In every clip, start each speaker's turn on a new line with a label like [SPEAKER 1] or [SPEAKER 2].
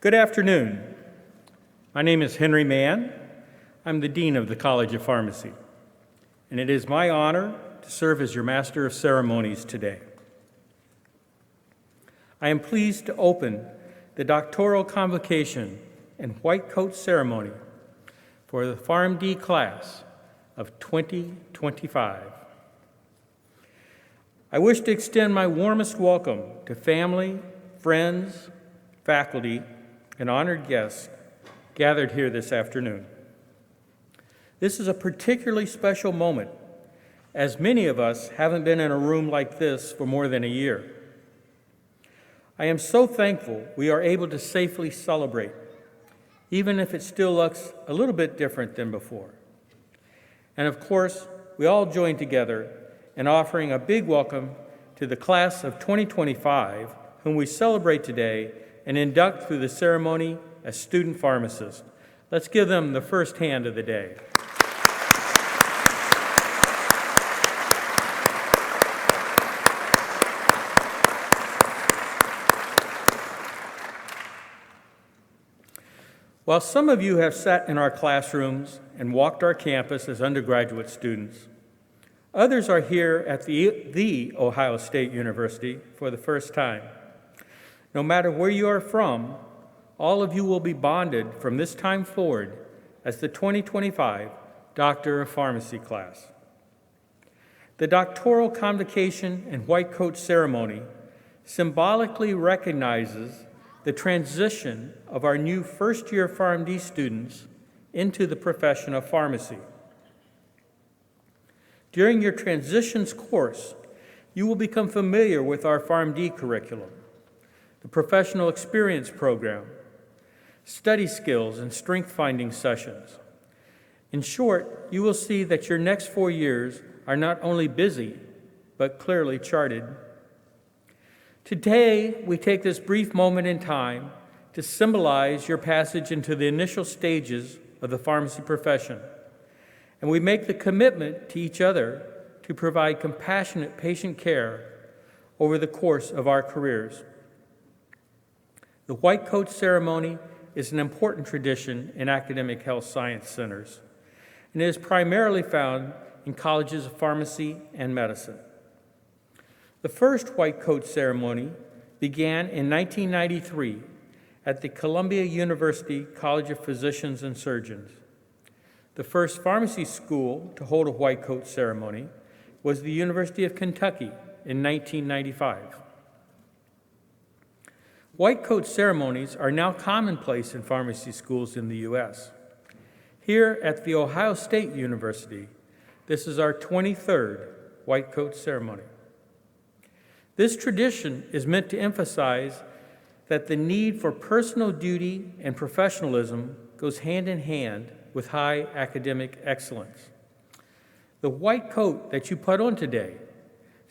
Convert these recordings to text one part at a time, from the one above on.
[SPEAKER 1] Good afternoon. My name is Henry Mann. I'm the Dean of the College of Pharmacy, and it is my honor to serve as your Master of Ceremonies today. I am pleased to open the doctoral convocation and white coat ceremony for the PharmD class of 2025. I wish to extend my warmest welcome to family, friends, faculty, and honored guests gathered here this afternoon. This is a particularly special moment, as many of us haven't been in a room like this for more than a year. I am so thankful we are able to safely celebrate, even if it still looks a little bit different than before. And of course, we all join together in offering a big welcome to the class of 2025, whom we celebrate today and induct through the ceremony as student pharmacists. Let's give them the first hand of the day. While some of you have sat in our classrooms and walked our campus as undergraduate students, others are here at the Ohio State University for the first time. No matter where you are from, all of you will be bonded from this time forward as the 2025 Doctor of Pharmacy class. The doctoral convocation and white coat ceremony symbolically recognizes the transition of our new first-year PharmD students into the profession of pharmacy. During your transitions course, you will become familiar with our PharmD curriculum, the Professional Experience Program, study skills and strength-finding sessions. In short, you will see that your next 4 years are not only busy, but clearly charted. Today, we take this brief moment in time to symbolize your passage into the initial stages of the pharmacy profession, and we make the commitment to each other to provide compassionate patient care over the course of our careers. The white coat ceremony is an important tradition in academic health science centers, and it is primarily found in colleges of pharmacy and medicine. The first white coat ceremony began in 1993 at the Columbia University College of Physicians and Surgeons. The first pharmacy school to hold a white coat ceremony was the University of Kentucky in 1995. White coat ceremonies are now commonplace in pharmacy schools in the U.S. Here at The Ohio State University, this is our 23rd white coat ceremony. This tradition is meant to emphasize that the need for personal duty and professionalism goes hand in hand with high academic excellence. The white coat that you put on today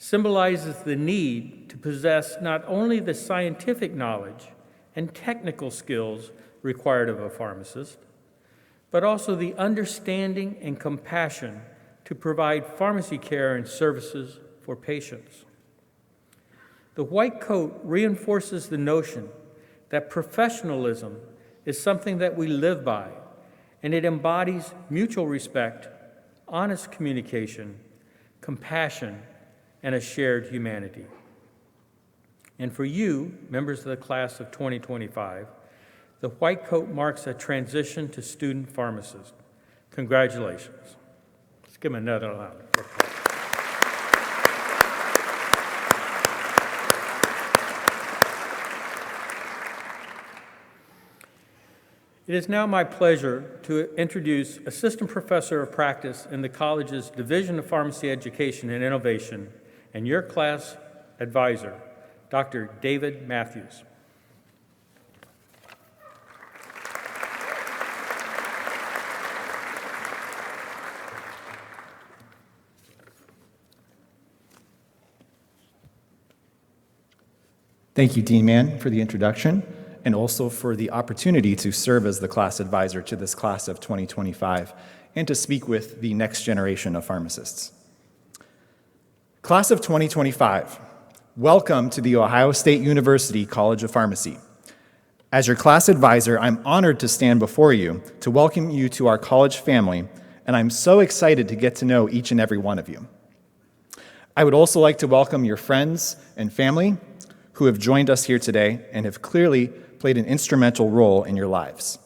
[SPEAKER 1] symbolizes the need to possess not only the scientific knowledge and technical skills required of a pharmacist, but also the understanding and compassion to provide pharmacy care and services for patients. The white coat reinforces the notion that professionalism is something that we live by, and it embodies mutual respect, honest communication, compassion, and a shared humanity. And for you, members of the class of 2025, the white coat marks a transition to student pharmacist. Congratulations. Let's give them another round of applause. It is now my pleasure to introduce Assistant Professor of Practice in the college's Division of Pharmacy Education and Innovation and your class advisor, Dr. David Matthews.
[SPEAKER 2] Thank you, Dean Mann, for the introduction, and also for the opportunity to serve as the class advisor to this class of 2025 and to speak with the next generation of pharmacists. Class of 2025, welcome to the Ohio State University College of Pharmacy. As your class advisor, I'm honored to stand before you to welcome you to our college family, and I'm so excited to get to know each and every one of you. I would also like to welcome your friends and family who have joined us here today and have clearly played an instrumental role in your lives.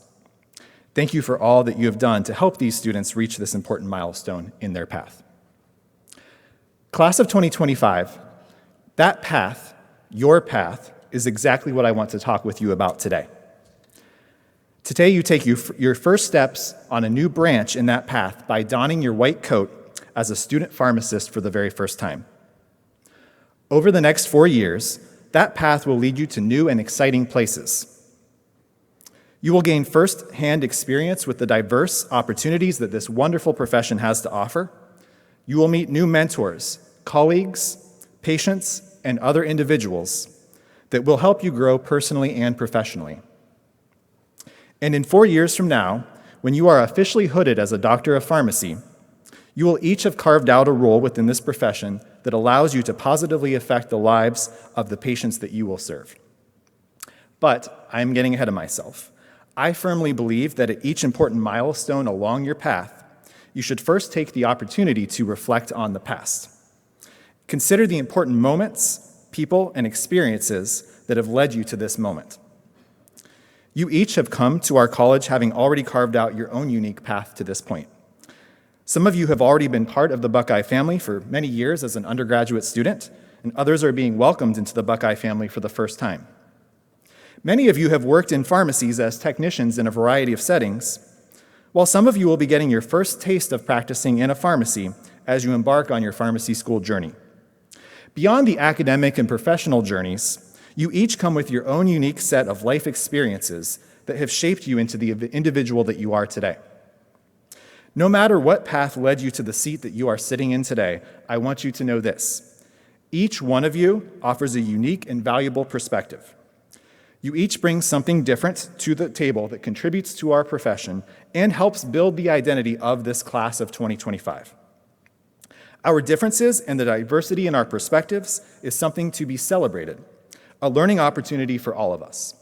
[SPEAKER 2] Thank you for all that you have done to help these students reach this important milestone in their path. Class of 2025, that path, your path, is exactly what I want to talk with you about today. Today, you take your first steps on a new branch in that path by donning your white coat as a student pharmacist for the very first time. Over the next 4 years, that path will lead you to new and exciting places. You will gain first-hand experience with the diverse opportunities that this wonderful profession has to offer. You will meet new mentors, colleagues, patients, and other individuals that will help you grow personally and professionally. And in 4 years from now, when you are officially hooded as a doctor of pharmacy, you will each have carved out a role within this profession that allows you to positively affect the lives of the patients that you will serve. But I'm getting ahead of myself. I firmly believe that at each important milestone along your path, you should first take the opportunity to reflect on the past. Consider the important moments, people, and experiences that have led you to this moment. You each have come to our college having already carved out your own unique path to this point. Some of you have already been part of the Buckeye family for many years as an undergraduate student, and others are being welcomed into the Buckeye family for the first time. Many of you have worked in pharmacies as technicians in a variety of settings, while some of you will be getting your first taste of practicing in a pharmacy as you embark on your pharmacy school journey. Beyond the academic and professional journeys, you each come with your own unique set of life experiences that have shaped you into the individual that you are today. No matter what path led you to the seat that you are sitting in today, I want you to know this. Each one of you offers a unique and valuable perspective. You each bring something different to the table that contributes to our profession and helps build the identity of this class of 2025. Our differences and the diversity in our perspectives is something to be celebrated, a learning opportunity for all of us.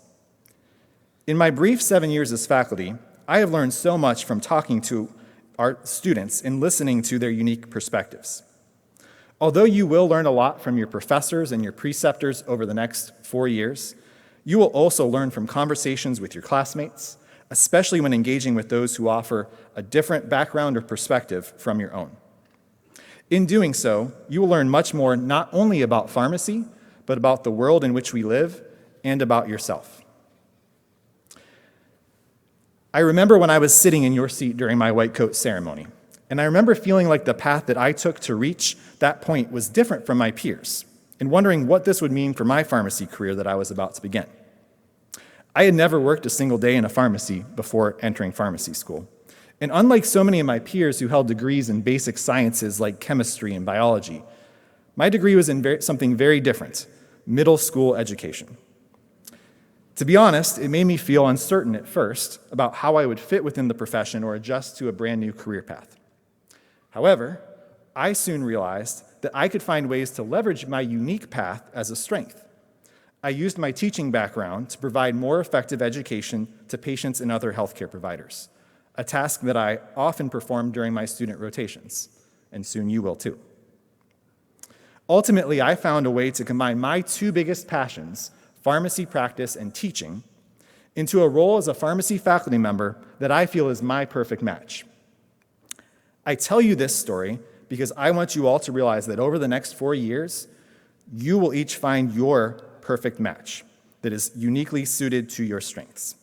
[SPEAKER 2] In my brief 7 years as faculty, I have learned so much from talking to our students and listening to their unique perspectives. Although you will learn a lot from your professors and your preceptors over the next 4 years, you will also learn from conversations with your classmates, especially when engaging with those who offer a different background or perspective from your own. In doing so, you will learn much more not only about pharmacy, but about the world in which we live and about yourself. I remember when I was sitting in your seat during my white coat ceremony, and I remember feeling like the path that I took to reach that point was different from my peers, and wondering what this would mean for my pharmacy career that I was about to begin. I had never worked a single day in a pharmacy before entering pharmacy school. And unlike so many of my peers who held degrees in basic sciences like chemistry and biology, my degree was in something very different, middle school education. To be honest, it made me feel uncertain at first about how I would fit within the profession or adjust to a brand new career path. However, I soon realized that I could find ways to leverage my unique path as a strength. I used my teaching background to provide more effective education to patients and other healthcare providers, a task that I often performed during my student rotations, and soon you will too. Ultimately, I found a way to combine my two biggest passions, pharmacy practice and teaching, into a role as a pharmacy faculty member that I feel is my perfect match. I tell you this story because I want you all to realize that over the next 4 years, you will each find your perfect match that is uniquely suited to your strengths.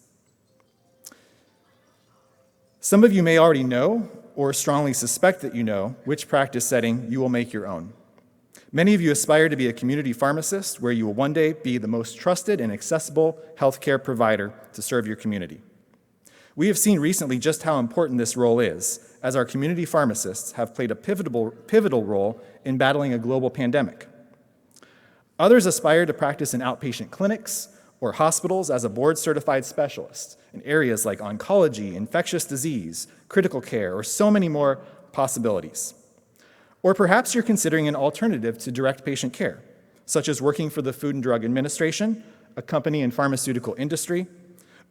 [SPEAKER 2] Some of you may already know or strongly suspect that you know which practice setting you will make your own. Many of you aspire to be a community pharmacist where you will one day be the most trusted and accessible healthcare provider to serve your community. We have seen recently just how important this role is, as our community pharmacists have played a pivotal role in battling a global pandemic. Others aspire to practice in outpatient clinics or hospitals as a board-certified specialist in areas like oncology, infectious disease, critical care, or so many more possibilities. Or perhaps you're considering an alternative to direct patient care, such as working for the Food and Drug Administration, a company in pharmaceutical industry,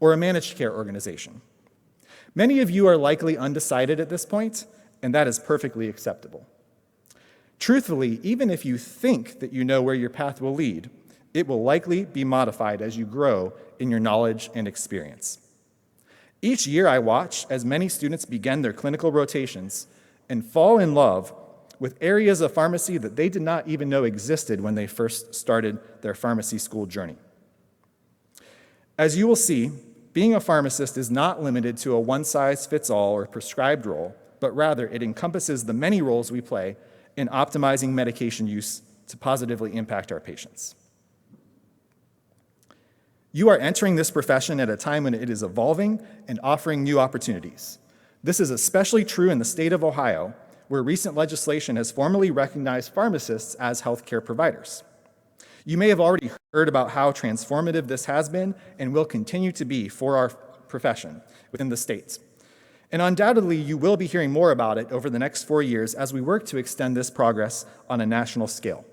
[SPEAKER 2] or a managed care organization. Many of you are likely undecided at this point, and that is perfectly acceptable. Truthfully, even if you think that you know where your path will lead, it will likely be modified as you grow in your knowledge and experience. Each year I watch as many students begin their clinical rotations and fall in love with areas of pharmacy that they did not even know existed when they first started their pharmacy school journey. As you will see, being a pharmacist is not limited to a one-size-fits-all or prescribed role, but rather it encompasses the many roles we play in optimizing medication use to positively impact our patients. You are entering this profession at a time when it is evolving and offering new opportunities. This is especially true in the state of Ohio, where recent legislation has formally recognized pharmacists as healthcare providers. You may have already heard about how transformative this has been and will continue to be for our profession within the state. And undoubtedly, you will be hearing more about it over the next 4 years as we work to extend this progress on a national scale.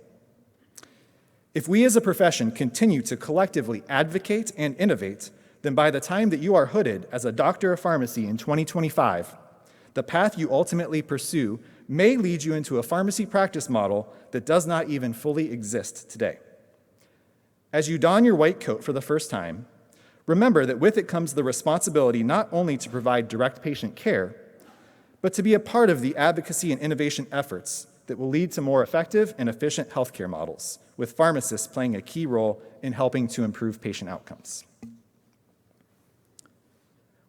[SPEAKER 2] If we as a profession continue to collectively advocate and innovate, then by the time that you are hooded as a doctor of pharmacy in 2025, the path you ultimately pursue may lead you into a pharmacy practice model that does not even fully exist today. As you don your white coat for the first time, remember that with it comes the responsibility not only to provide direct patient care, but to be a part of the advocacy and innovation efforts that will lead to more effective and efficient healthcare models, with pharmacists playing a key role in helping to improve patient outcomes.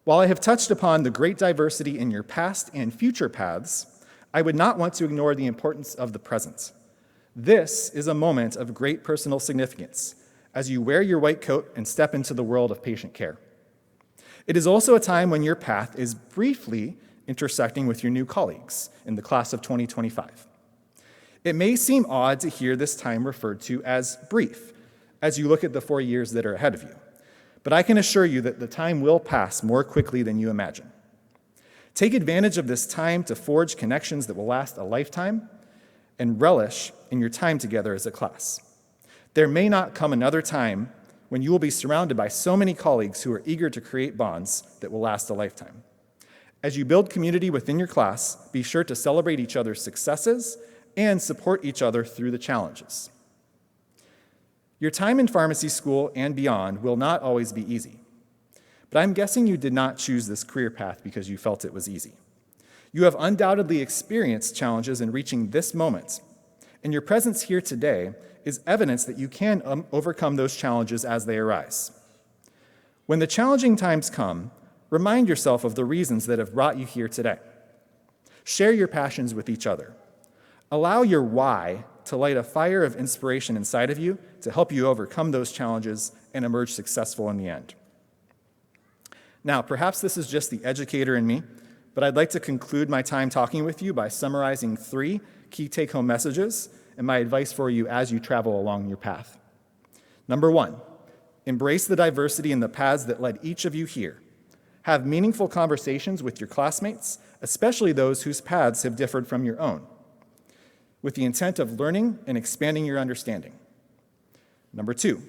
[SPEAKER 2] While I have touched upon the great diversity in your past and future paths, I would not want to ignore the importance of the present. This is a moment of great personal significance as you wear your white coat and step into the world of patient care. It is also a time when your path is briefly intersecting with your new colleagues in the class of 2025. It may seem odd to hear this time referred to as brief as you look at the 4 years that are ahead of you, but I can assure you that the time will pass more quickly than you imagine. Take advantage of this time to forge connections that will last a lifetime and relish in your time together as a class. There may not come another time when you will be surrounded by so many colleagues who are eager to create bonds that will last a lifetime. As you build community within your class, be sure to celebrate each other's successes and support each other through the challenges. Your time in pharmacy school and beyond will not always be easy, but I'm guessing you did not choose this career path because you felt it was easy. You have undoubtedly experienced challenges in reaching this moment, and your presence here today is evidence that you can overcome those challenges as they arise. When the challenging times come, remind yourself of the reasons that have brought you here today. Share your passions with each other. Allow your why to light a fire of inspiration inside of you to help you overcome those challenges and emerge successful in the end. Now, perhaps this is just the educator in me, but I'd like to conclude my time talking with you by summarizing 3 key take-home messages and my advice for you as you travel along your path. Number 1, embrace the diversity in the paths that led each of you here. Have meaningful conversations with your classmates, especially those whose paths have differed from your own, with the intent of learning and expanding your understanding. Number 2,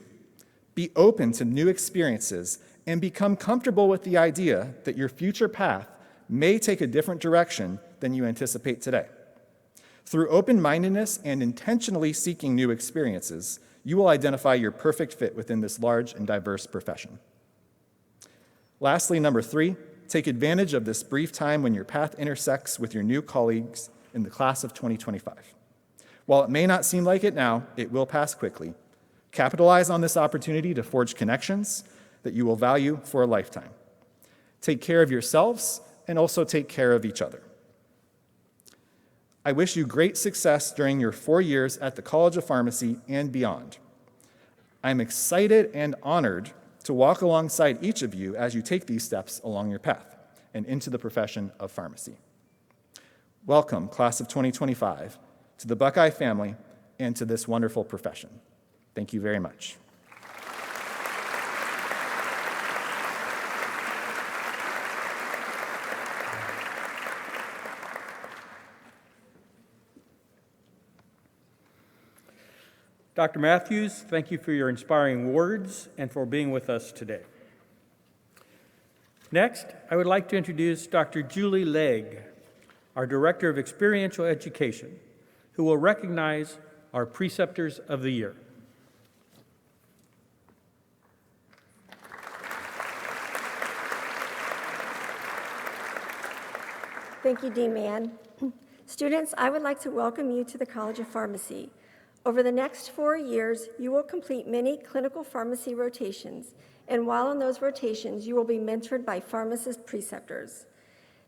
[SPEAKER 2] be open to new experiences and become comfortable with the idea that your future path may take a different direction than you anticipate today. Through open-mindedness and intentionally seeking new experiences, you will identify your perfect fit within this large and diverse profession. Lastly, number 3, take advantage of this brief time when your path intersects with your new colleagues in the class of 2025. While it may not seem like it now, it will pass quickly. Capitalize on this opportunity to forge connections that you will value for a lifetime. Take care of yourselves and also take care of each other. I wish you great success during your 4 years at the College of Pharmacy and beyond. I'm excited and honored to walk alongside each of you as you take these steps along your path and into the profession of pharmacy. Welcome, class of 2025, to the Buckeye family and to this wonderful profession. Thank you very much.
[SPEAKER 1] Dr. Matthews, thank you for your inspiring words and for being with us today. Next, I would like to introduce Dr. Julie Legg, our Director of Experiential Education, who will recognize our Preceptors of the Year.
[SPEAKER 3] Thank you, Dean Mann. Students, I would like to welcome you to the College of Pharmacy. Over the next 4 years, you will complete many clinical pharmacy rotations, and while in those rotations, you will be mentored by pharmacist preceptors.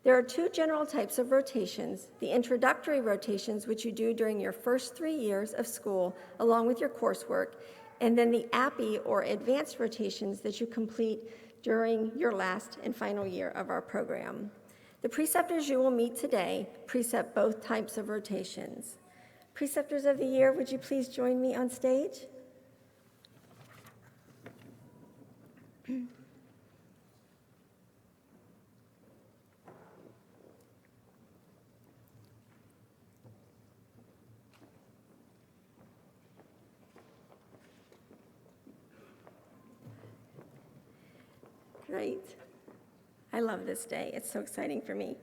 [SPEAKER 3] There are 2 general types of rotations: the introductory rotations, which you do during your first 3 years of school, along with your coursework, and then the APPE, or advanced rotations, that you complete during your last and final year of our program. The preceptors you will meet today precept both types of rotations. Preceptors of the Year, would you please join me on stage? Great. I love this day. It's so exciting for me.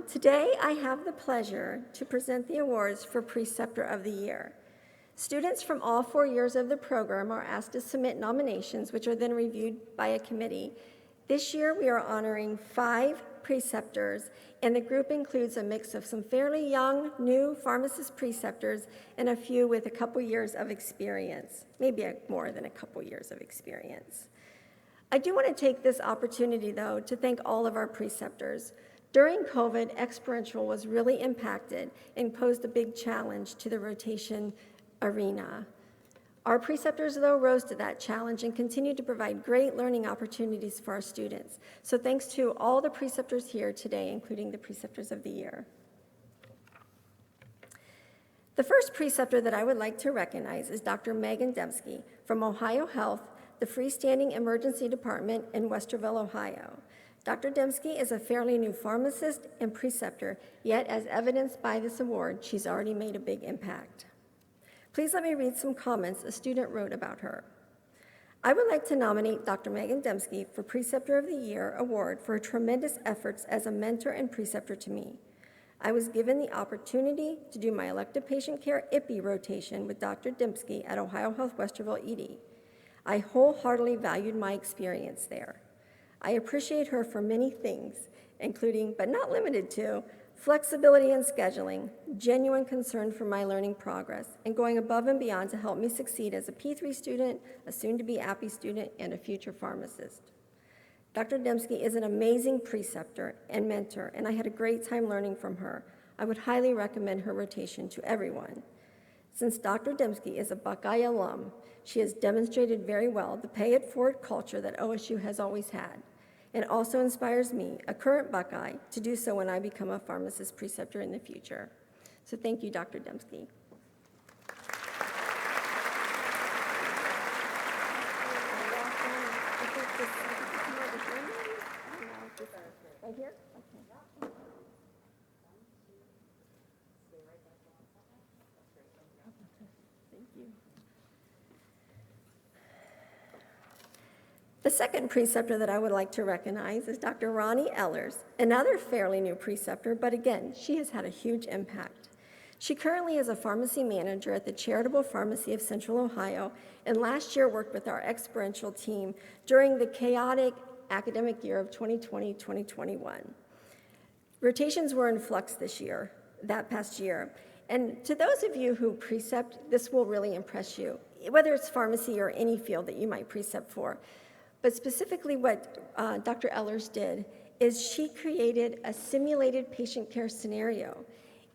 [SPEAKER 3] Today, I have the pleasure to present the awards for Preceptor of the Year. Students from all 4 years of the program are asked to submit nominations, which are then reviewed by a committee. This year, we are honoring 5 preceptors, and the group includes a mix of some fairly young, new pharmacist preceptors and a few with a couple years of experience, maybe more than a couple years of experience. I do want to take this opportunity, though, to thank all of our preceptors. During COVID, experiential was really impacted and posed a big challenge to the rotation arena. Our preceptors, though, rose to that challenge and continued to provide great learning opportunities for our students. So thanks to all the preceptors here today, including the Preceptors of the Year. The first preceptor that I would like to recognize is Dr. Megan Dembski from Ohio Health, the Freestanding Emergency Department in Westerville, Ohio. Dr. Dembski is a fairly new pharmacist and preceptor, yet as evidenced by this award, she's already made a big impact. Please let me read some comments a student wrote about her. I would like to nominate Dr. Megan Dembski for Preceptor of the Year award for her tremendous efforts as a mentor and preceptor to me. I was given the opportunity to do my elective patient care IPPE rotation with Dr. Dembski at Ohio Health Westerville ED. I wholeheartedly valued my experience there. I appreciate her for many things, including, but not limited to, flexibility in scheduling, genuine concern for my learning progress, and going above and beyond to help me succeed as a P3 student, a soon-to-be APPE student, and a future pharmacist. Dr. Dembski is an amazing preceptor and mentor, and I had a great time learning from her. I would highly recommend her rotation to everyone. Since Dr. Dembski is a Buckeye alum, she has demonstrated very well the pay-it-forward culture that OSU has always had, and also inspires me, a current Buckeye, to do so when I become a pharmacist preceptor in the future. So thank you, Dr. Dembski. Right here? Okay. Thank you. The second preceptor that I would like to recognize is Dr. Ronnie Ellers, another fairly new preceptor, but again, she has had a huge impact. She currently is a pharmacy manager at the Charitable Pharmacy of Central Ohio, and last year worked with our experiential team during the chaotic academic year of 2020-2021. Rotations were in flux that past year, and to those of you who precept, this will really impress you, whether it's pharmacy or any field that you might precept for. But specifically what Dr. Ellers did is she created a simulated patient care scenario.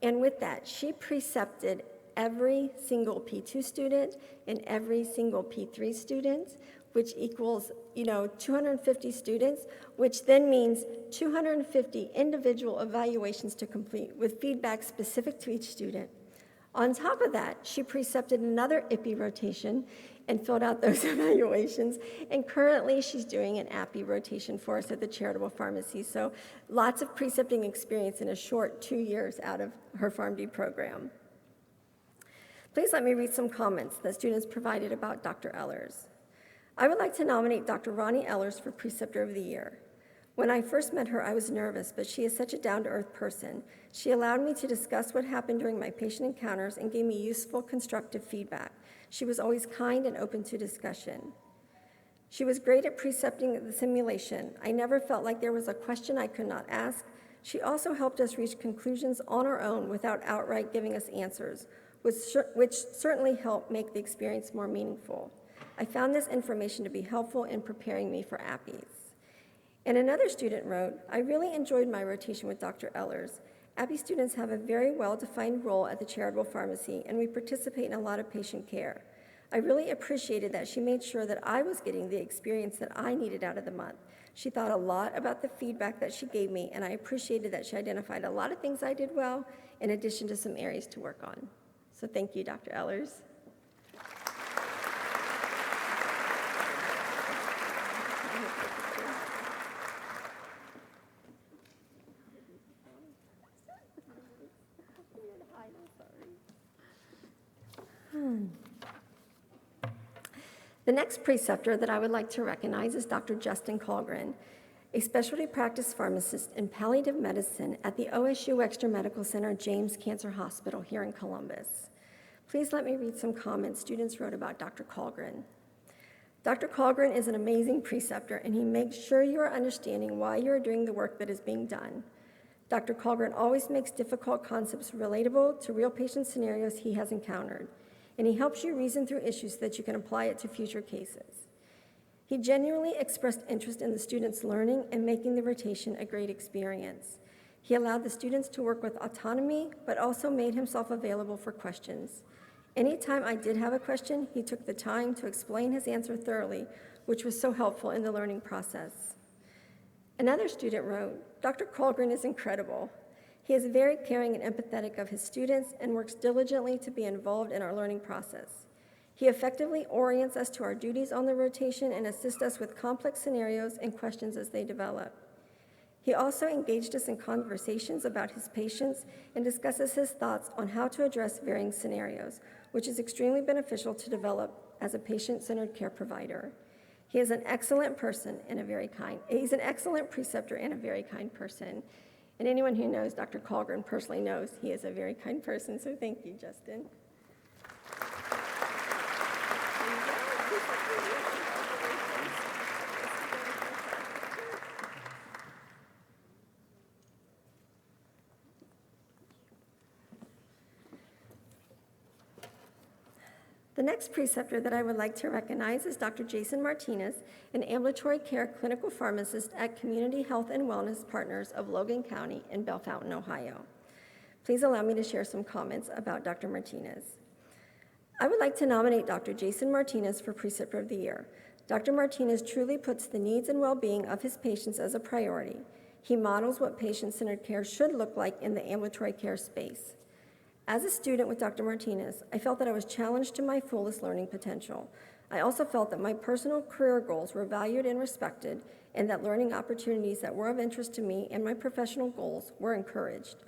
[SPEAKER 3] And with that, she precepted every single P2 student and every single P3 student, which equals 250 students, which then means 250 individual evaluations to complete with feedback specific to each student. On top of that, she precepted another IPPE rotation and filled out those evaluations. And currently, she's doing an APPE rotation for us at the Charitable Pharmacy. So lots of precepting experience in a short 2 years out of her PharmD program. Please let me read some comments that students provided about Dr. Ellers. I would like to nominate Dr. Ronnie Ellers for Preceptor of the Year. When I first met her, I was nervous, but she is such a down-to-earth person. She allowed me to discuss what happened during my patient encounters and gave me useful, constructive feedback. She was always kind and open to discussion. She was great at precepting the simulation. I never felt like there was a question I could not ask. She also helped us reach conclusions on our own without outright giving us answers, which certainly helped make the experience more meaningful. I found this information to be helpful in preparing me for APPES. And another student wrote, I really enjoyed my rotation with Dr. Ellers. APPE students have a very well-defined role at the charitable pharmacy, and we participate in a lot of patient care. I really appreciated that she made sure that I was getting the experience that I needed out of the month. She thought a lot about the feedback that she gave me, and I appreciated that she identified a lot of things I did well, in addition to some areas to work on. So thank you, Dr. Ellers. The next preceptor that I would like to recognize is Dr. Justin Colgren, a specialty practice pharmacist in palliative medicine at the OSU Exeter Medical Center James Cancer Hospital here in Columbus. Please let me read some comments students wrote about Dr. Colgren. Dr. Colgren is an amazing preceptor, and he makes sure you are understanding why you are doing the work that is being done. Dr. Colgren always makes difficult concepts relatable to real patient scenarios he has encountered, and he helps you reason through issues so that you can apply it to future cases. He genuinely expressed interest in the students' learning and making the rotation a great experience. He allowed the students to work with autonomy, but also made himself available for questions. Anytime I did have a question, he took the time to explain his answer thoroughly, which was so helpful in the learning process. Another student wrote, Dr. Colgren is incredible. He is very caring and empathetic of his students and works diligently to be involved in our learning process. He effectively orients us to our duties on the rotation and assists us with complex scenarios and questions as they develop. He also engaged us in conversations about his patients and discusses his thoughts on how to address varying scenarios, which is extremely beneficial to develop as a patient-centered care provider. He is an excellent person and he's an excellent preceptor and a very kind person. And anyone who knows Dr. Colgren personally knows he is a very kind person, so thank you, Justin. The next preceptor that I would like to recognize is Dr. Jason Martinez, an ambulatory care clinical pharmacist at Community Health and Wellness Partners of Logan County in Bellefontaine, Ohio. Please allow me to share some comments about Dr. Martinez. I would like to nominate Dr. Jason Martinez for Preceptor of the Year. Dr. Martinez truly puts the needs and well-being of his patients as a priority. He models what patient-centered care should look like in the ambulatory care space. As a student with Dr. Martinez, I felt that I was challenged to my fullest learning potential. I also felt that my personal career goals were valued and respected, and that learning opportunities that were of interest to me and my professional goals were encouraged.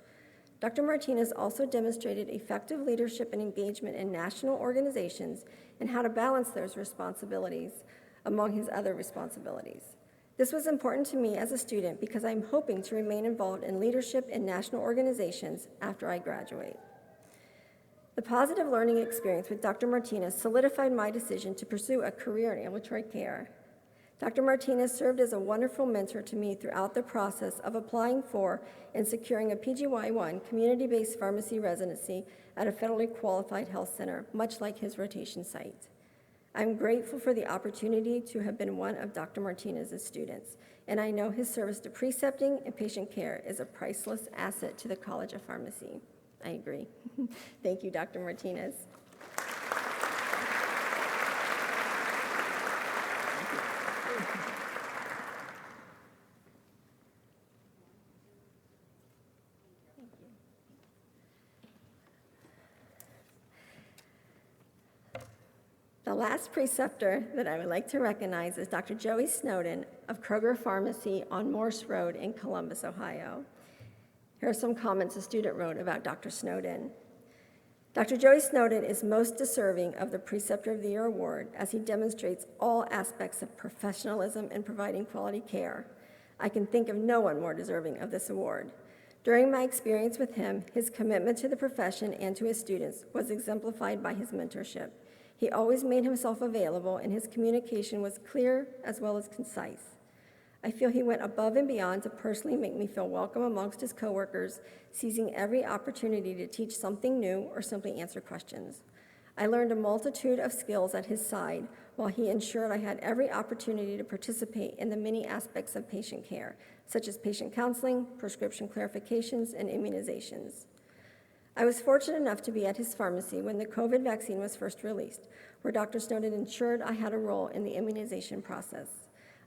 [SPEAKER 3] Dr. Martinez also demonstrated effective leadership and engagement in national organizations and how to balance those responsibilities among his other responsibilities. This was important to me as a student because I'm hoping to remain involved in leadership in national organizations after I graduate. The positive learning experience with Dr. Martinez solidified my decision to pursue a career in ambulatory care. Dr. Martinez served as a wonderful mentor to me throughout the process of applying for and securing a PGY-1 community-based pharmacy residency at a federally qualified health center, much like his rotation site. I'm grateful for the opportunity to have been one of Dr. Martinez's students, and I know his service to precepting and patient care is a priceless asset to the College of Pharmacy. I agree. Thank you, Dr. Martinez. The last preceptor that I would like to recognize is Dr. Joey Snowden of Kroger Pharmacy on Morse Road in Columbus, Ohio. Here are some comments a student wrote about Dr. Snowden. Dr. Joey Snowden is most deserving of the Preceptor of the Year award as he demonstrates all aspects of professionalism in providing quality care. I can think of no one more deserving of this award. During my experience with him, his commitment to the profession and to his students was exemplified by his mentorship. He always made himself available, and his communication was clear as well as concise. I feel he went above and beyond to personally make me feel welcome amongst his coworkers, seizing every opportunity to teach something new or simply answer questions. I learned a multitude of skills at his side, while he ensured I had every opportunity to participate in the many aspects of patient care, such as patient counseling, prescription clarifications, and immunizations. I was fortunate enough to be at his pharmacy when the COVID vaccine was first released, where Dr. Snowden ensured I had a role in the immunization process.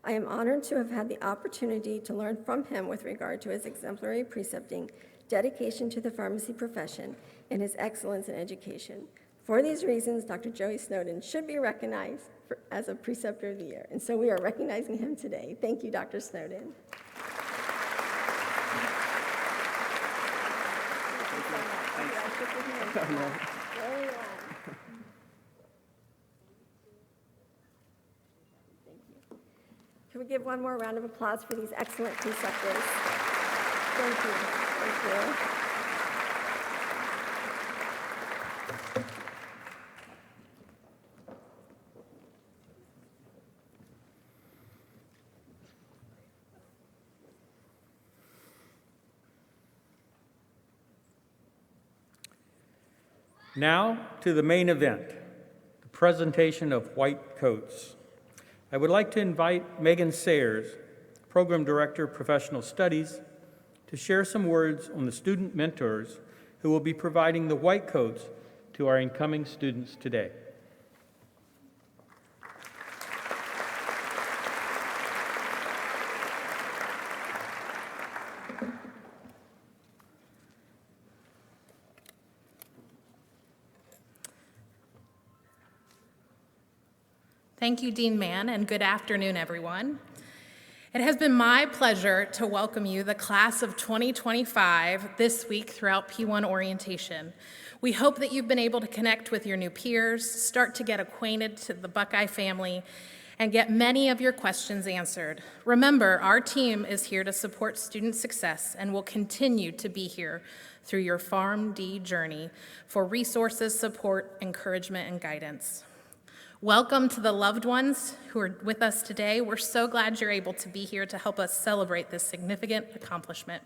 [SPEAKER 3] I am honored to have had the opportunity to learn from him with regard to his exemplary precepting, dedication to the pharmacy profession, and his excellence in education. For these reasons, Dr. Joey Snowden should be recognized as a Preceptor of the Year, and so we are recognizing him today. Thank you, Dr. Snowden. Can we give one more round of applause for these excellent preceptors? Thank you. Thank you.
[SPEAKER 1] Now to the main event, the presentation of white coats. I would like to invite Megan Sayers, Program Director, Professional Studies, to share some words on the student mentors who will be providing the white coats to our incoming students today.
[SPEAKER 4] Thank you, Dean Mann, and good afternoon, everyone. It has been my pleasure to welcome you, the class of 2025, this week throughout P1 orientation. We hope that you've been able to connect with your new peers, start to get acquainted to the Buckeye family, and get many of your questions answered. Remember, our team is here to support student success and will continue to be here through your PharmD journey for resources, support, encouragement, and guidance. Welcome to the loved ones who are with us today. We're so glad you're able to be here to help us celebrate this significant accomplishment.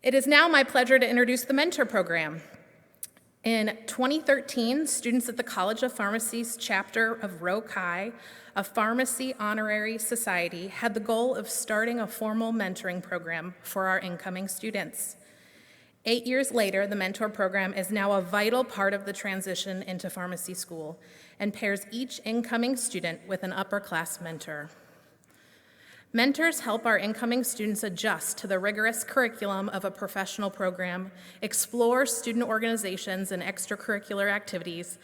[SPEAKER 4] It is now my pleasure to introduce the Mentor Program. In 2013, students at the College of Pharmacy's chapter of Rho Chi, a pharmacy honorary society, had the goal of starting a formal mentoring program for our incoming students. 8 years later, the Mentor Program is now a vital part of the transition into pharmacy school and pairs each incoming student with an upper-class mentor. Mentors help our incoming students adjust to the rigorous curriculum of a professional program, explore student organizations and extracurricular activities,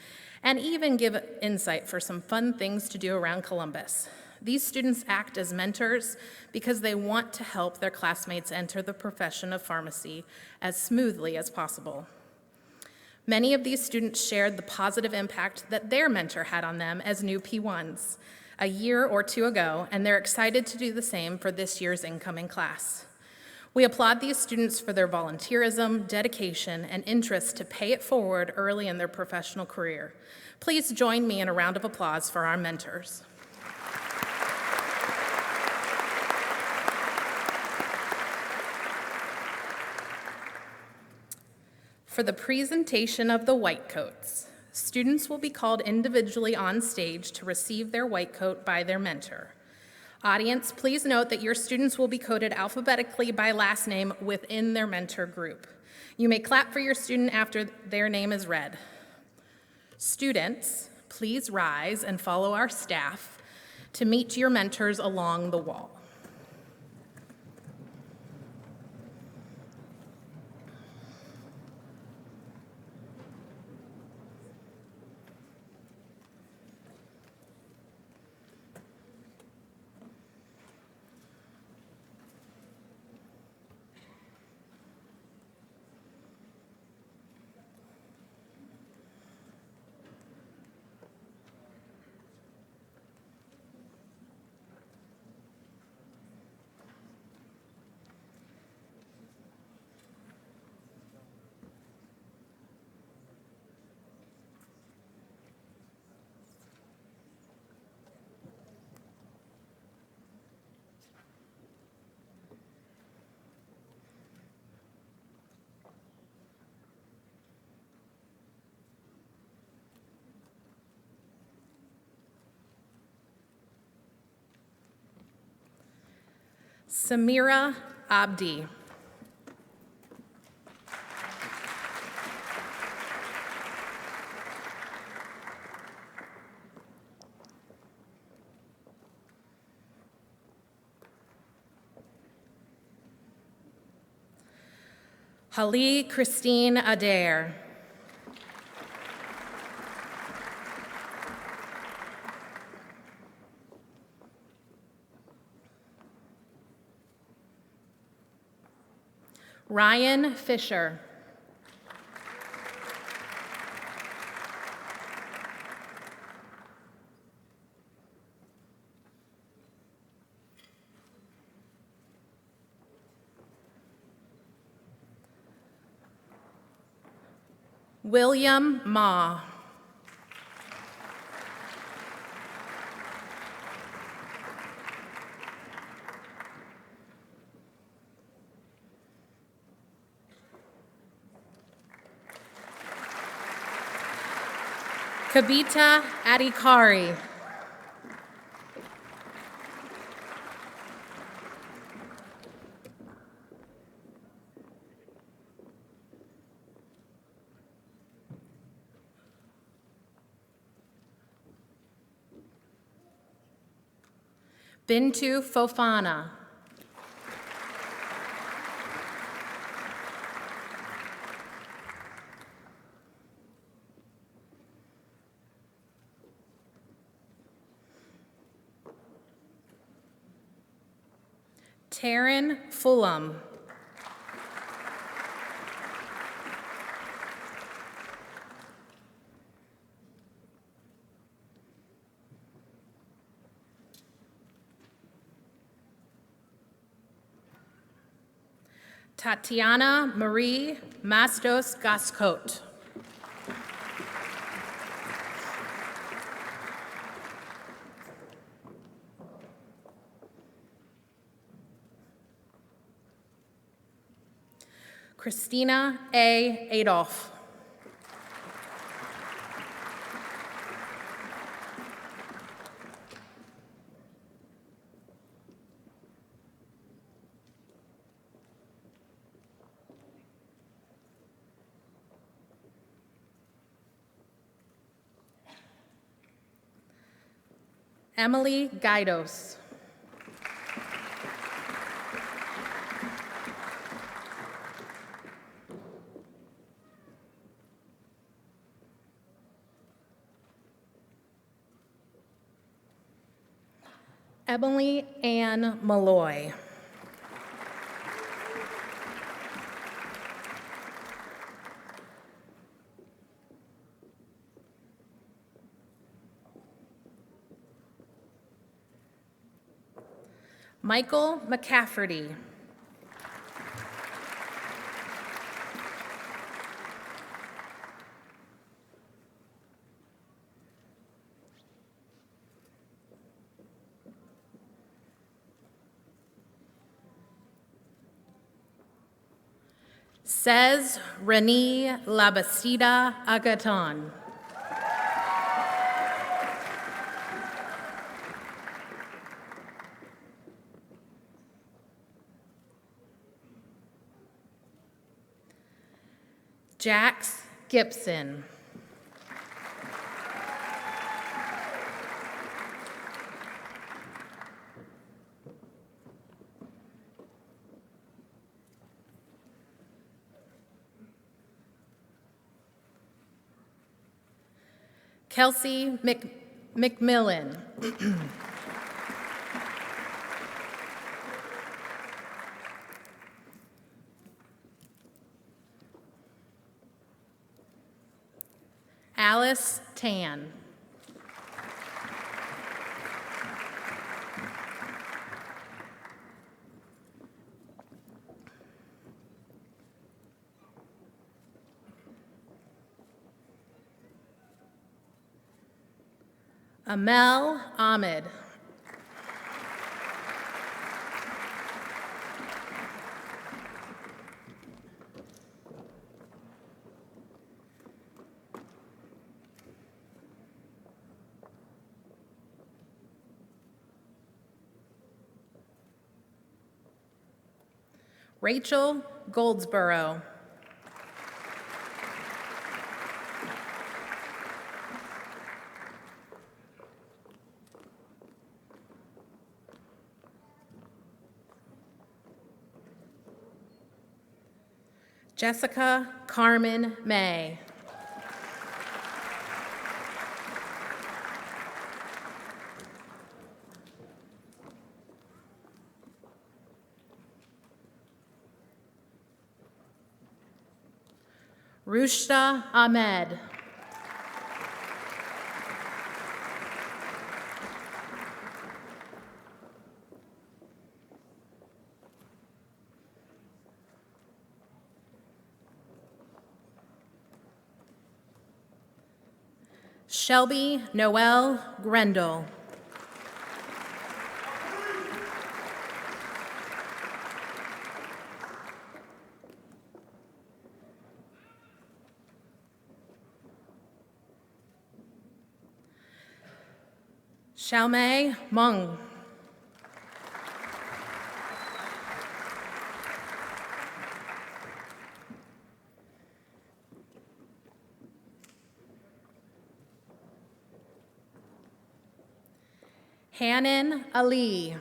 [SPEAKER 4] and even give insight for some fun things to do around Columbus. These students act as mentors because they want to help their classmates enter the profession of pharmacy as smoothly as possible. Many of these students shared the positive impact that their mentor had on them as new P1s a year or two ago, and they're excited to do the same for this year's incoming class. We applaud these students for their volunteerism, dedication, and interest to pay it forward early in their professional career. Please join me in a round of applause for our mentors. For the presentation of the white coats, students will be called individually on stage to receive their white coat by their mentor. Audience, please note that your students will be coded alphabetically by last name within their mentor group. You may clap for your student after their name is read. Students, please rise and follow our staff to meet your mentors along the wall. Samira Abdi. Hali Christine Adair. Ryan Fisher. William Ma. Kabita Adhikari. Bintu Fofana. Taryn Fulham. Tatiana Marie Mastos Gascote. Christina A. Adolph. Emily Gaidos. Emily Ann Malloy. Michael McCafferty. Says Renee Labastida Agaton. Jax Gibson. Kelsey McMillan. Alice Tan. Amel Ahmed. Rachel Goldsboro. Jessica Carmen May. Rushta Ahmed. Shelby Noel Grendel. Xiaomei Meng. Hanan Ali.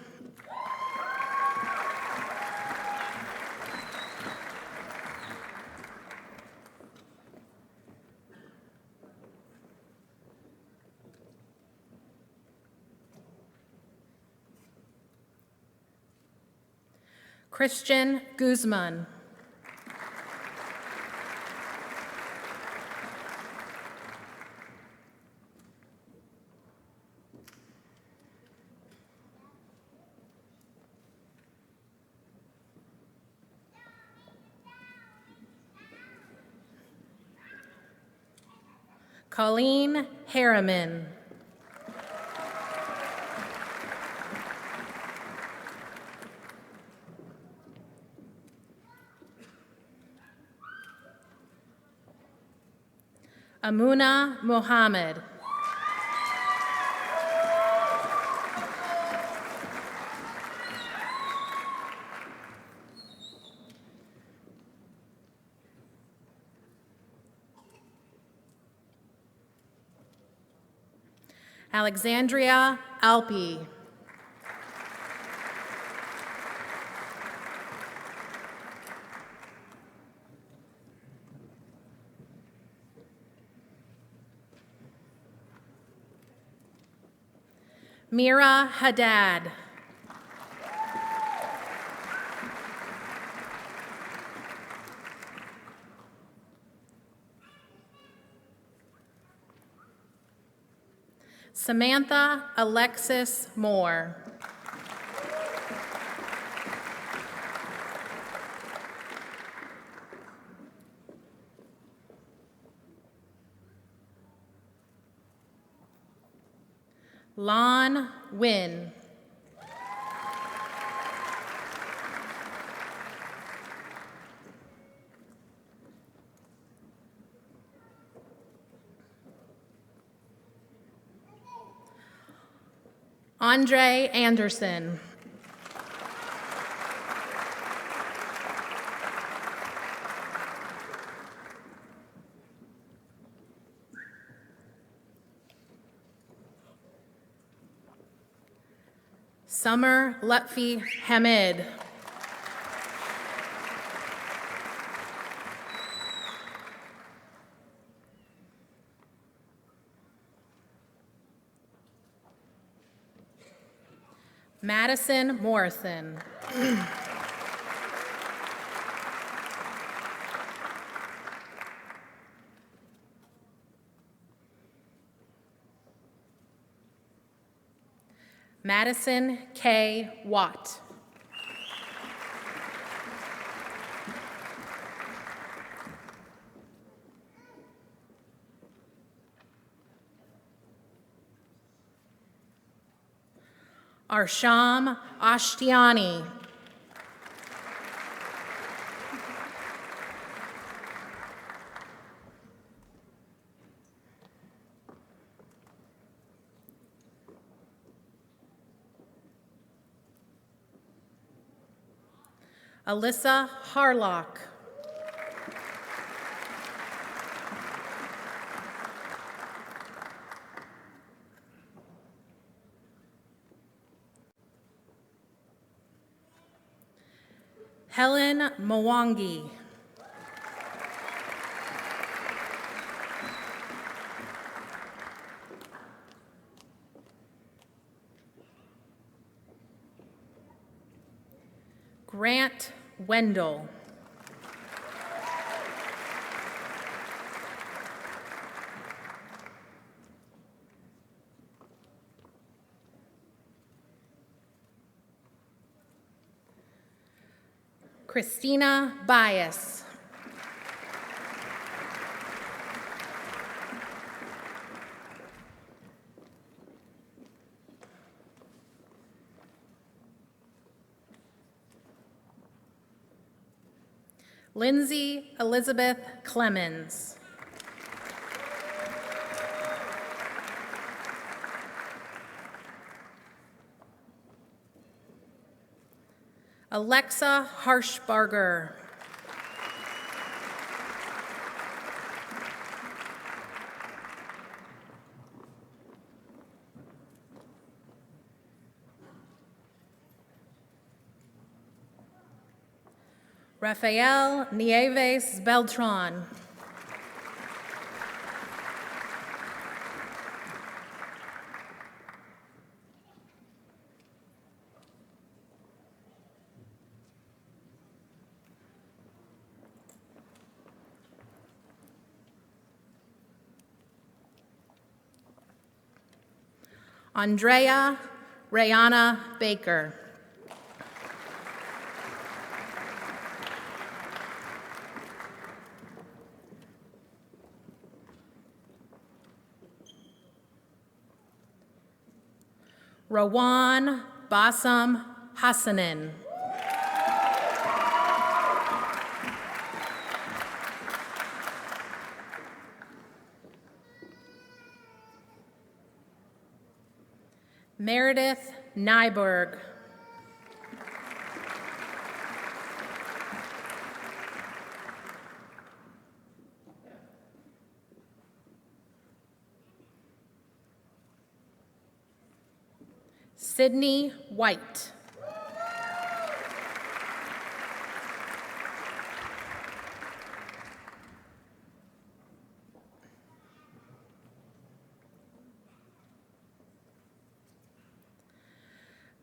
[SPEAKER 4] Christian Guzman. Colleen Harriman. Amuna Mohammed. Alexandria Alpi. Mira Haddad. Samantha Alexis Moore. Lon Wynn. Andre Anderson. Summer Lutfi Hamid. Madison Morrison. Madison K. Watt. Arsham Ashtiani. Alyssa Harlock. Helen Mwangi. Grant Wendell. Christina Bias. Lindsay Elizabeth Clemens. Alexa Harshbarger. Rafael Nieves Beltran. Andrea Rayana Baker. Rawan Basam Hassanin. Meredith Nyberg. Sydney White.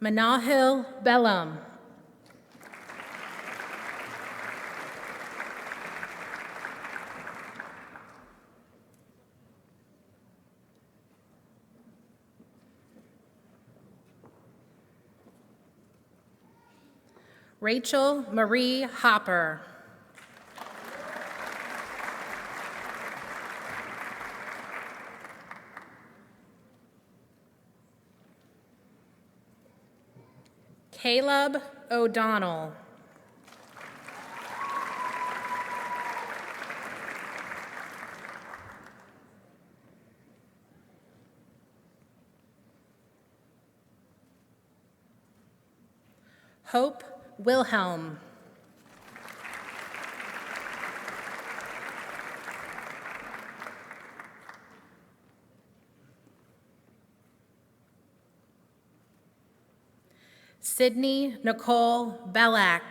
[SPEAKER 4] Manahil Bellam. Rachel Marie Hopper. Caleb O'Donnell. Hope Wilhelm. Sydney Nicole Bellack.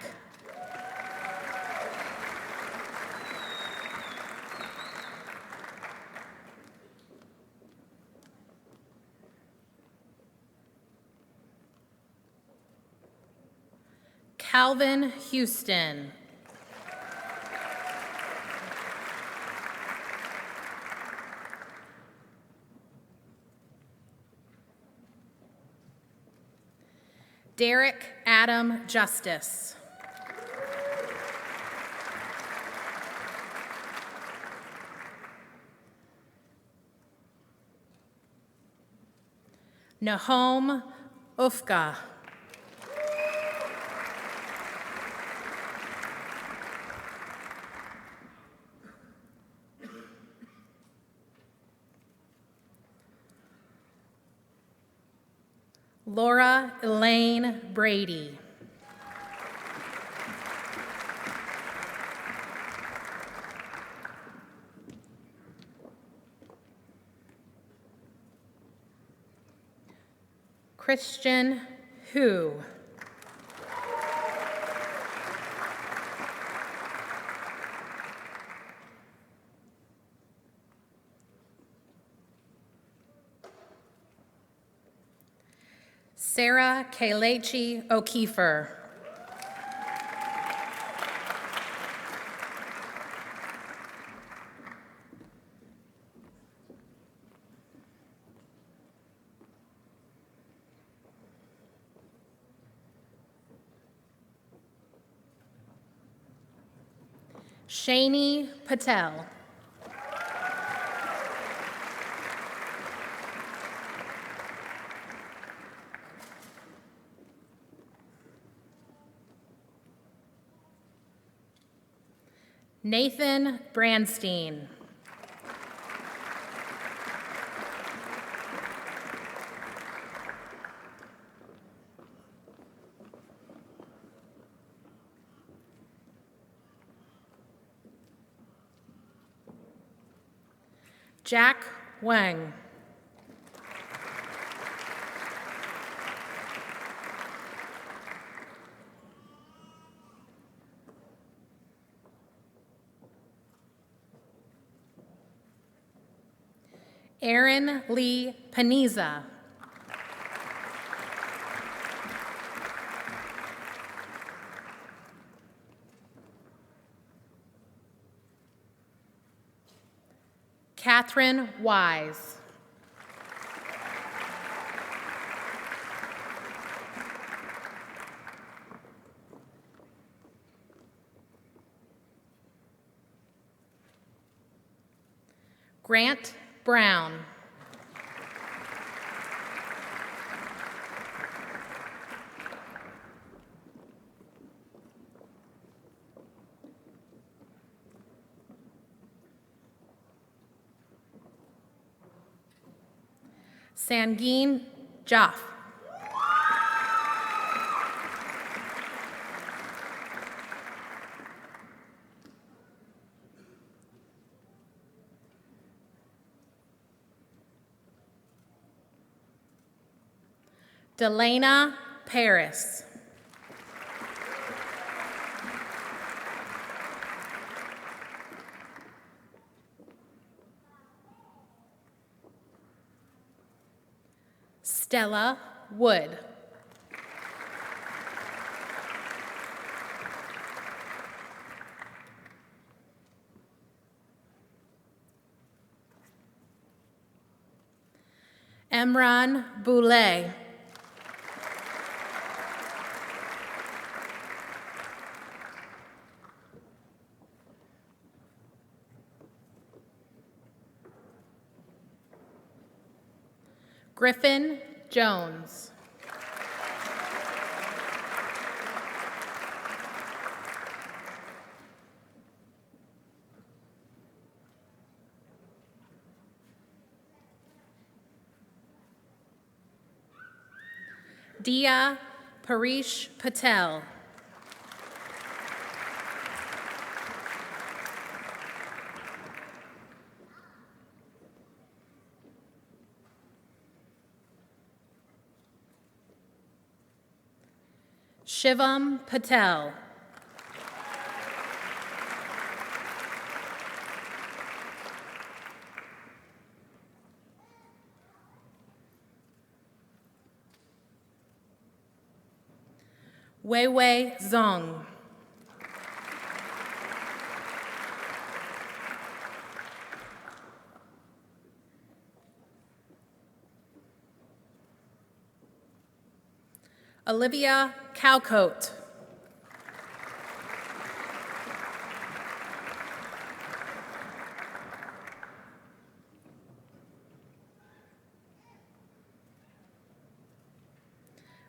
[SPEAKER 4] Calvin Houston. Derek Adam Justice. Nahom Ufka. Laura Elaine Brady. Christian Hu. Sarah Kalechi O'Keefer. Shani Patel. Nathan Brandstein. Jack Wang. Aaron Lee Paniza. Catherine Wise. Grant Brown. Sangeen Jaff. Delana Paris. Stella Wood. Emran Boulay. Griffin Jones. Dia Parish Patel. Shivam Patel. Weiwei Zong. Olivia Calcote.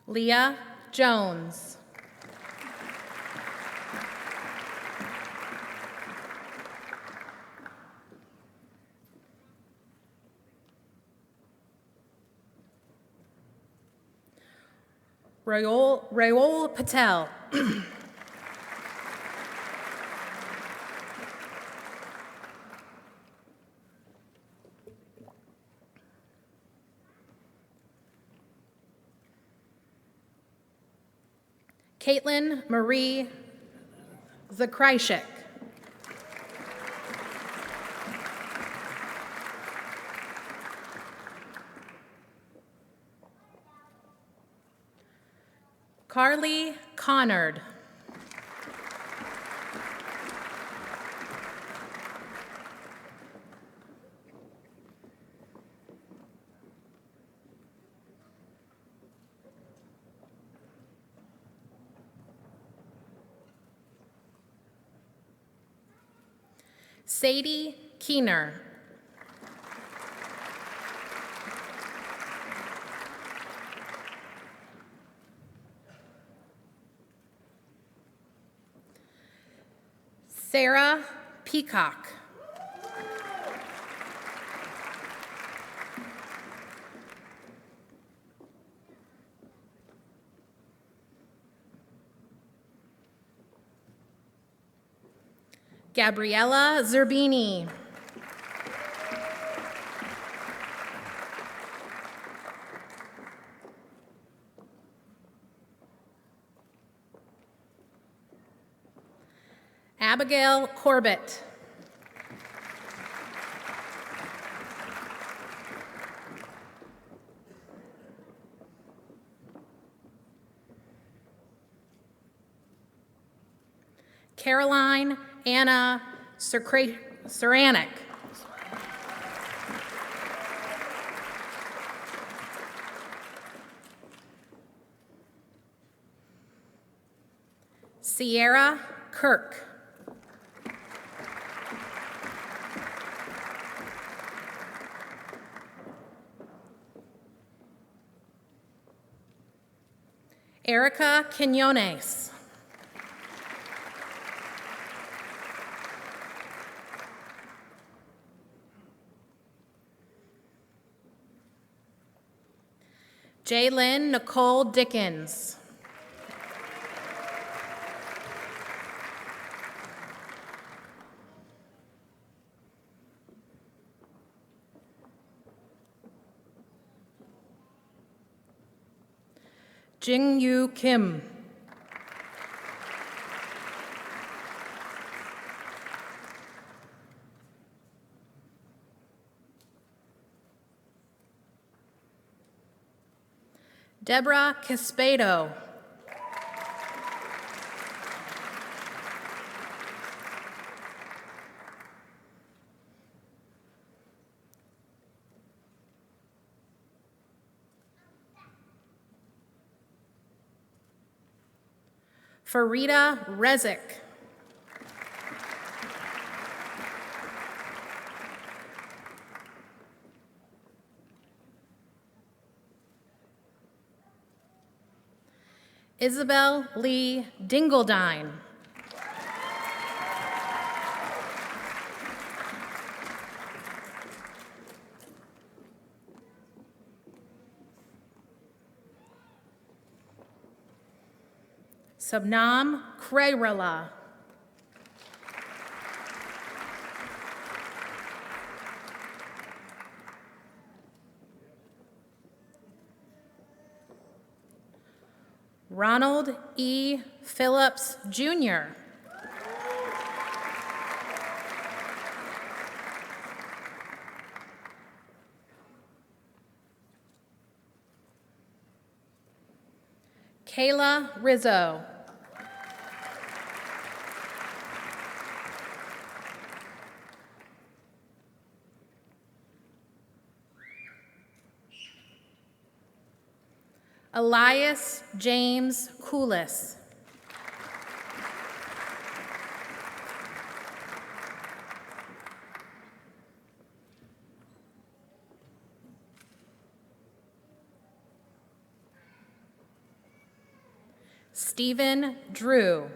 [SPEAKER 4] Leah Jones. Rayol Patel. Caitlin Marie Zakryshik. Carly Connard. Sadie Keener. Sarah Peacock. Gabriella Zerbini. Abigail Corbett. Caroline Anna Saranik. Sierra Kirk. Erica Quinones. Jaylyn Nicole Dickens. Jingyu Kim. Deborah Caspedo. Farida Rezik. Isabel Lee Dingledine. Subnam Krayrala. Ronald E. Phillips, Jr. Kayla Rizzo. Elias James Coolis. Stephen Drew.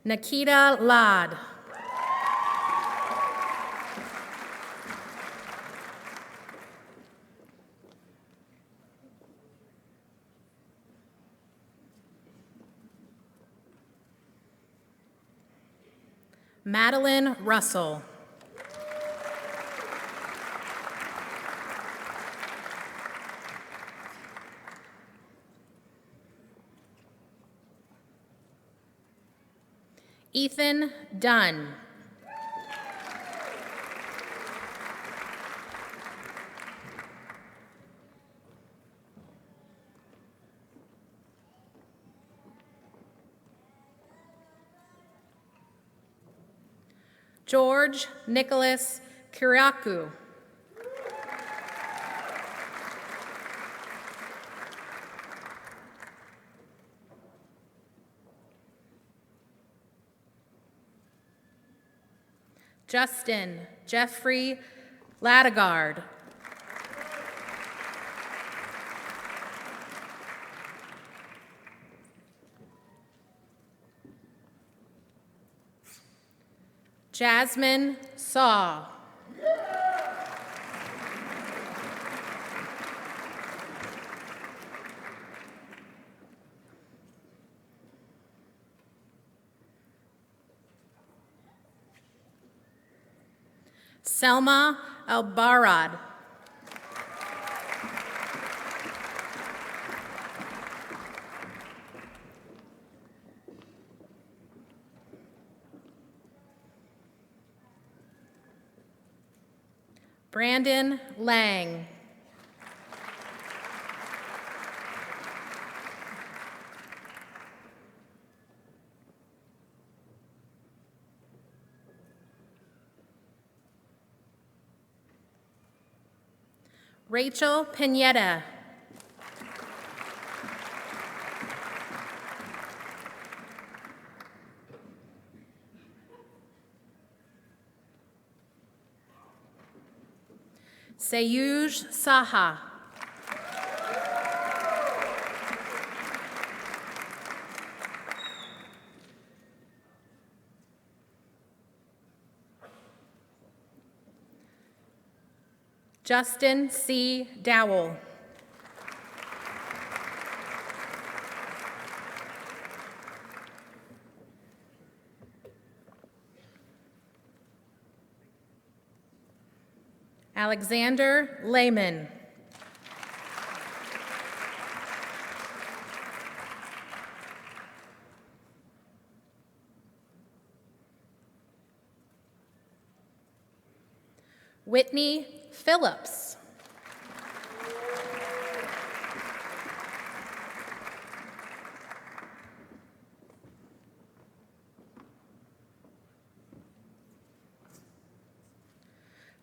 [SPEAKER 4] Nikita Ladd. Madeline Russell. Ethan Dunn. George Nicholas Kiriakou. Justin Jeffrey Ladegard. Jasmine Saw. Selma Albarad. Brandon Lang. Rachel Pineda. Sayuj Saha. Justin C. Dowell. Alexander Lehman. Whitney Phillips.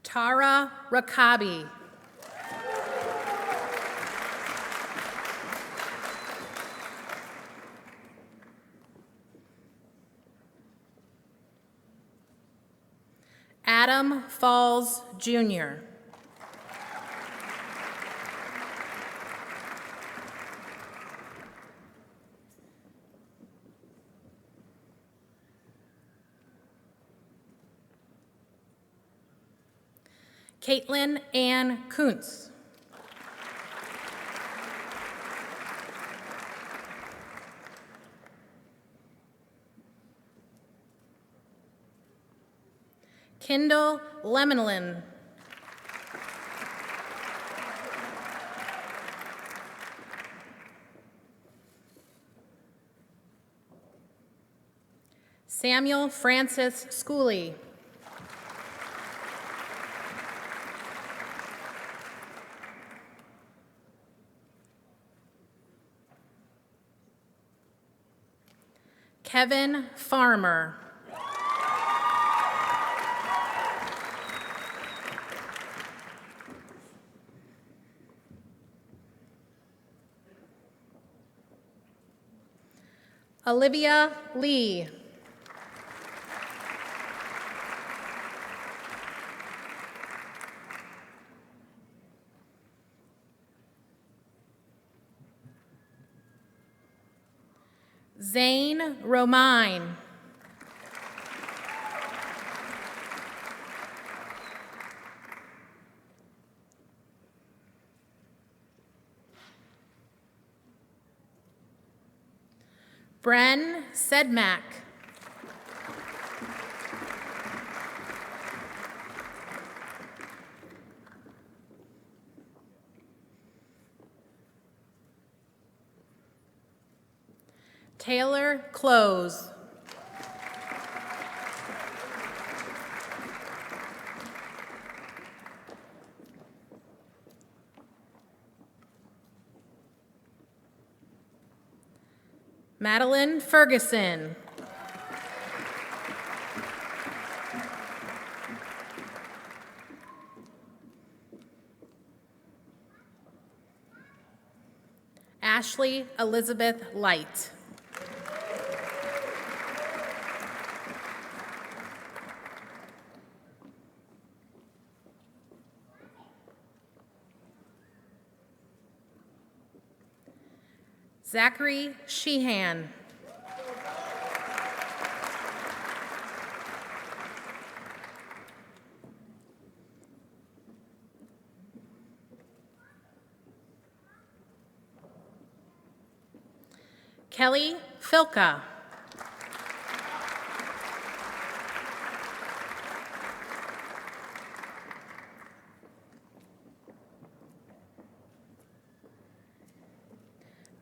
[SPEAKER 4] Tara Rakabi. Adam Falls, Jr. Caitlin Ann Kuntz. Kendall Lemonlin. Samuel Francis Schooley. Kevin Farmer. Olivia Lee. Zane Romine. Bren Sedmak. Taylor Close. Madeline Ferguson. Ashley Elizabeth Light. Zachary Sheehan. Kelly Filka.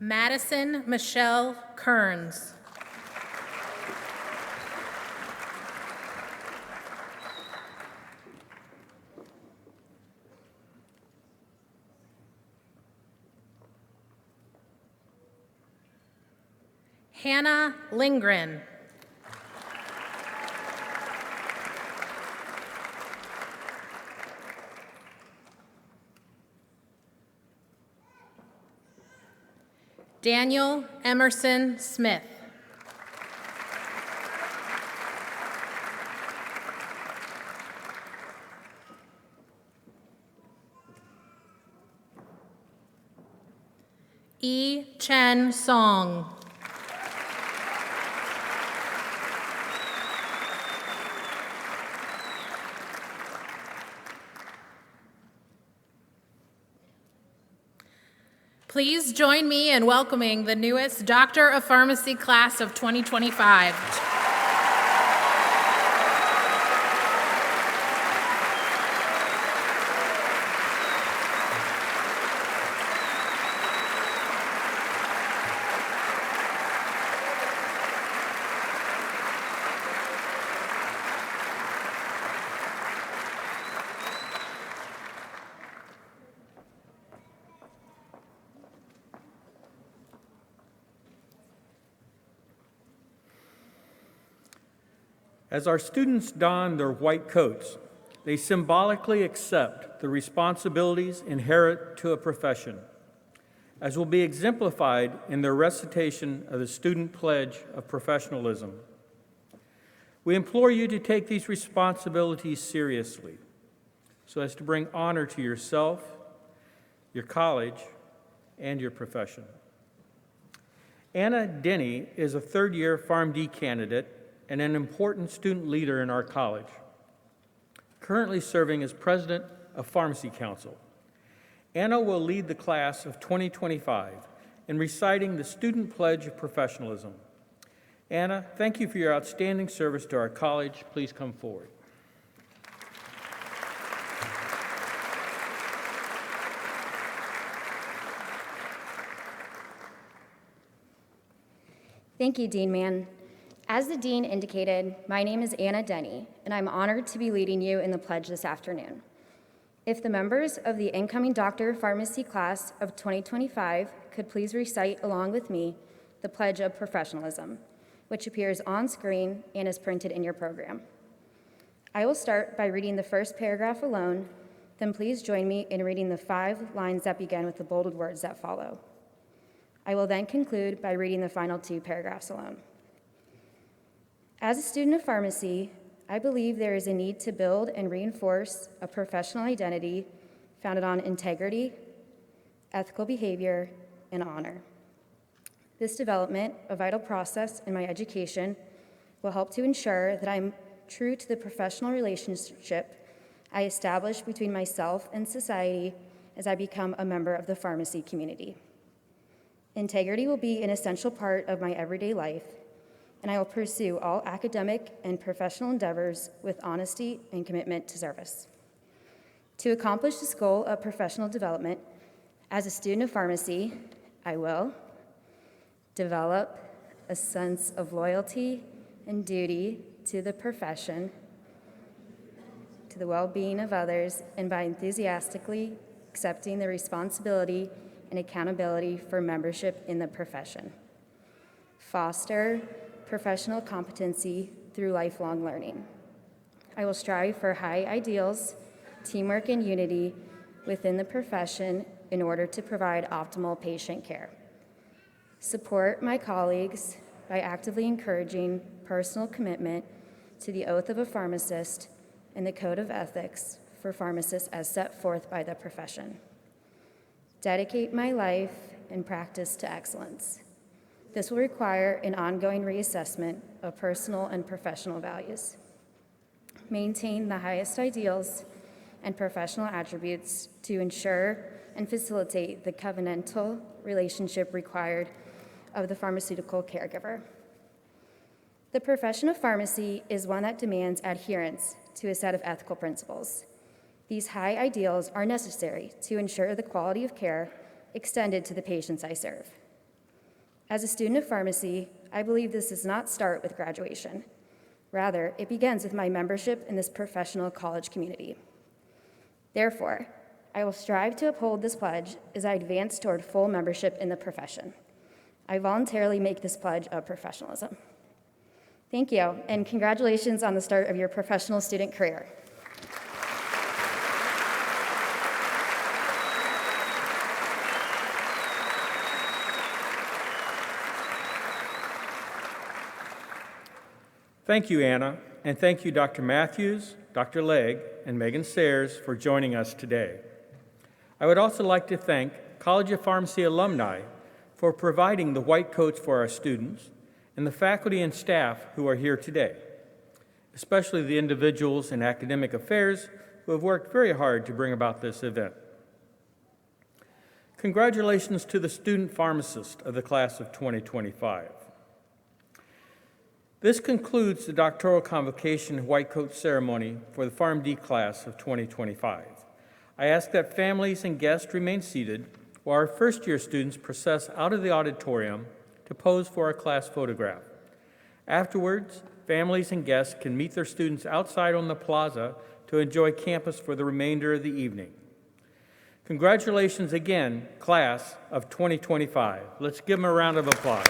[SPEAKER 4] Madison Michelle Kearns. Hannah Lindgren. Daniel Emerson Smith. E. Chen Song. Please join me in welcoming the newest Doctor of Pharmacy class of 2025.
[SPEAKER 1] As our students don their white coats, they symbolically accept the responsibilities inherent to a profession, as will be exemplified in their recitation of the Student Pledge of Professionalism. We implore you to take these responsibilities seriously so as to bring honor to yourself, your college, and your profession. Anna Denny is a third-year PharmD candidate and an important student leader in our college, currently serving as president of Pharmacy Council. Anna will lead the class of 2025 in reciting the Student Pledge of Professionalism. Anna, thank you for your outstanding service to our college. Please come forward.
[SPEAKER 5] Thank you, Dean Mann. As the Dean indicated, my name is Anna Denny, and I'm honored to be leading you in the pledge this afternoon. If the members of the incoming Doctor of Pharmacy class of 2025 could please recite along with me the Pledge of Professionalism, which appears on screen and is printed in your program. I will start by reading the first paragraph alone, then please join me in reading the 5 lines that begin with the bolded words that follow. I will then conclude by reading the final 2 paragraphs alone. As a student of pharmacy, I believe there is a need to build and reinforce a professional identity founded on integrity, ethical behavior, and honor. This development, a vital process in my education, will help to ensure that I'm true to the professional relationship I establish between myself and society as I become a member of the pharmacy community. Integrity will be an essential part of my everyday life, and I will pursue all academic and professional endeavors with honesty and commitment to service. To accomplish this goal of professional development, as a student of pharmacy, I will develop a sense of loyalty and duty to the profession, to the well-being of others, and by enthusiastically accepting the responsibility and accountability for membership in the profession. Foster professional competency through lifelong learning. I will strive for high ideals, teamwork, and unity within the profession in order to provide optimal patient care. Support my colleagues by actively encouraging personal commitment to the oath of a pharmacist and the code of ethics for pharmacists as set forth by the profession. Dedicate my life and practice to excellence. This will require an ongoing reassessment of personal and professional values. Maintain the highest ideals and professional attributes to ensure and facilitate the covenantal relationship required of the pharmaceutical caregiver. The profession of pharmacy is one that demands adherence to a set of ethical principles. These high ideals are necessary to ensure the quality of care extended to the patients I serve. As a student of pharmacy, I believe this does not start with graduation. Rather, it begins with my membership in this professional college community. Therefore, I will strive to uphold this pledge as I advance toward full membership in the profession. I voluntarily make this pledge of professionalism. Thank you, and congratulations on the start of your professional student career.
[SPEAKER 1] Thank you, Anna, and thank you, Dr. Matthews, Dr. Legg, and Megan Sayers for joining us today. I would also like to thank College of Pharmacy alumni for providing the white coats for our students and the faculty and staff who are here today, especially the individuals in academic affairs who have worked very hard to bring about this event. Congratulations to the student pharmacist of the class of 2025. This concludes the doctoral convocation and white coat ceremony for the PharmD class of 2025. I ask that families and guests remain seated while our first-year students process out of the auditorium to pose for a class photograph. Afterwards, families and guests can meet their students outside on the plaza to enjoy campus for the remainder of the evening. Congratulations again, class of 2025. Let's give them a round of applause.